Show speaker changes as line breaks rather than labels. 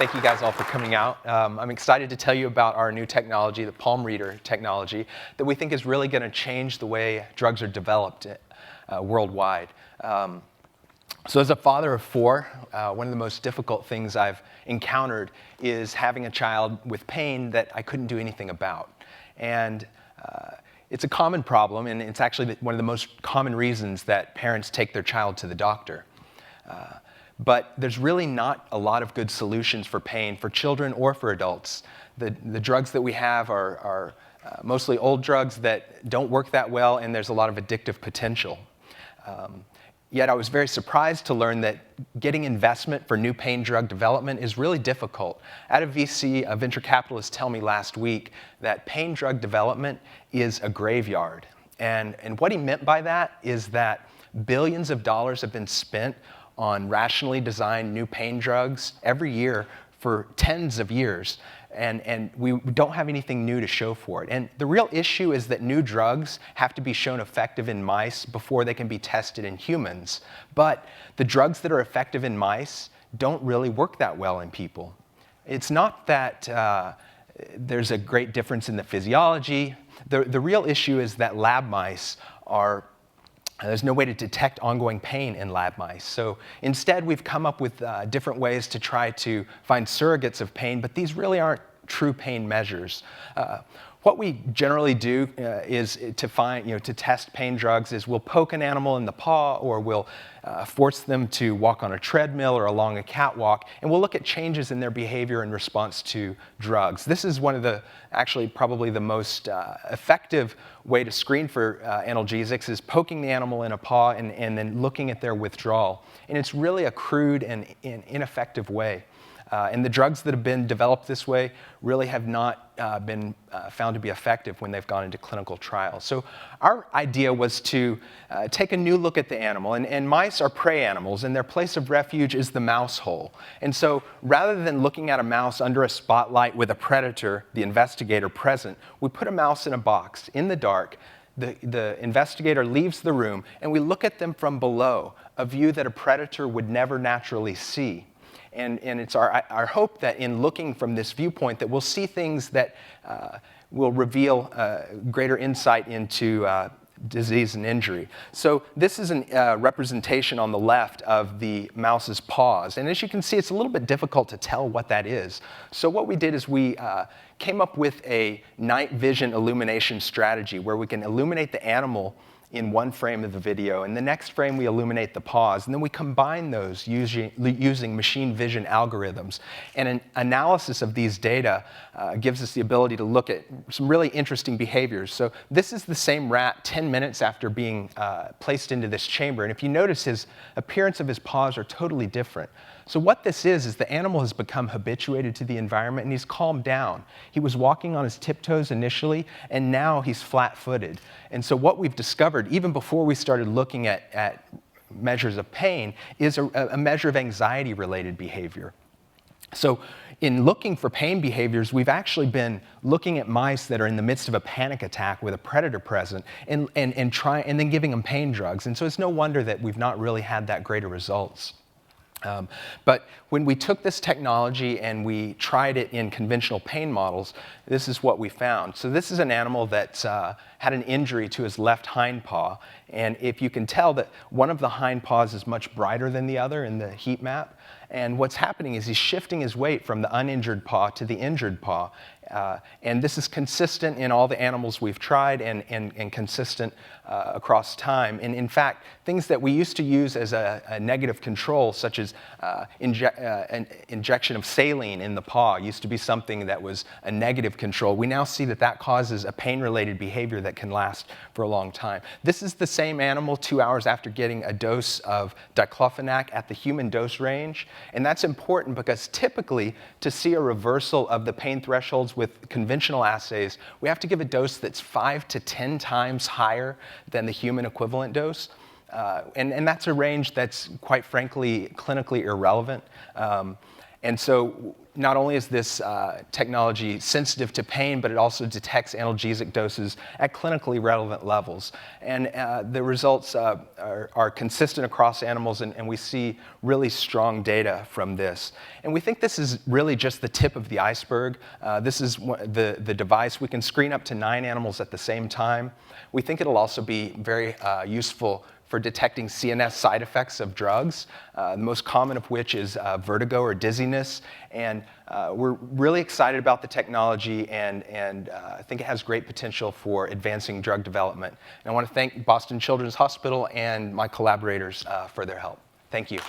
Thank you guys all for coming out. I'm excited to tell you about our new technology, the palm reader technology, that we think is really going to change the way drugs are developed worldwide. So as a father of four, one of the most difficult things I've encountered is having a child with pain that I couldn't do anything about. And it's a common problem, and it's actually one of the most common reasons that parents take their child to the doctor. But there's really not a lot of good solutions for pain for children or for adults. The drugs that we have are mostly old drugs that don't work that well, and there's a lot of addictive potential. Yet I was very surprised to learn that getting investment for new pain drug development is really difficult. At a VC, a venture capitalist told me last week that pain drug development is a graveyard. And what he meant by that is that billions of dollars have been spent on rationally designed new pain drugs every year for tens of years. And we don't have anything new to show for it. And the real issue is that new drugs have to be shown effective in mice before they can be tested in humans. But the drugs that are effective in mice don't really work that well in people. It's not that there's a great difference in the physiology. The real issue is that lab mice there's no way to detect ongoing pain in lab mice. So instead, we've come up with different ways to try to find surrogates of pain, but these really aren't true pain measures. What we generally do is to test pain drugs is we'll poke an animal in the paw, or we'll force them to walk on a treadmill or along a catwalk, and we'll look at changes in their behavior in response to drugs. This is one of actually probably the most effective way to screen for analgesics is poking the animal in a paw and then looking at their withdrawal. And it's really a crude and ineffective way. And the drugs that have been developed this way really have not been found to be effective when they've gone into clinical trials. So our idea was to take a new look at the animal. And mice are prey animals, and their place of refuge is the mouse hole. And so rather than looking at a mouse under a spotlight with a predator, the investigator, present, we put a mouse in a box in the dark. The investigator leaves the room, and we look at them from below, a view that a predator would never naturally see. And it's our hope that in looking from this viewpoint that we'll see things that will reveal greater insight into disease and injury. So this is a representation on the left of the mouse's paws. And as you can see, it's a little bit difficult to tell what that is. So what we did is we came up with a night vision illumination strategy where we can illuminate the animal in one frame of the video. In the next frame, we illuminate the paws, and then we combine those using machine vision algorithms. And an analysis of these data gives us the ability to look at some really interesting behaviors. So this is the same rat 10 minutes after being placed into this chamber. And if you notice, his appearance of his paws are totally different. So what this is the animal has become habituated to the environment, and he's calmed down. He was walking on his tiptoes initially, and now he's flat-footed. And so what we've discovered, even before we started looking at measures of pain, is a measure of anxiety-related behavior. So in looking for pain behaviors, we've actually been looking at mice that are in the midst of a panic attack with a predator present and then giving them pain drugs. And so it's no wonder that we've not really had that great of results. But when we took this technology and we tried it in conventional pain models, this is what we found. So this is an animal that had an injury to his left hind paw. And if you can tell that one of the hind paws is much brighter than the other in the heat map. And what's happening is he's shifting his weight from the uninjured paw to the injured paw. And this is consistent in all the animals we've tried and consistent across time. And in fact, things that we used to use as a negative control, such as an injection of saline in the paw, used to be something that was a negative control. We now see that causes a pain-related behavior that can last for a long time. This is the same animal 2 hours after getting a dose of diclofenac at the human dose range. And that's important because typically, to see a reversal of the pain thresholds with conventional assays, we have to give a dose that's 5 to 10 times higher than the human equivalent dose. And that's a range that's, quite frankly, clinically irrelevant. And so not only is this technology sensitive to pain, but it also detects analgesic doses at clinically relevant levels. And the results are consistent across animals, and we see really strong data from this. And we think this is really just the tip of the iceberg. This is the device. We can screen up to 9 animals at the same time. We think it'll also be very useful for detecting CNS side effects of drugs, the most common of which is vertigo or dizziness. And we're really excited about the technology and I think it has great potential for advancing drug development. And I want to thank Boston Children's Hospital and my collaborators for their help. Thank you.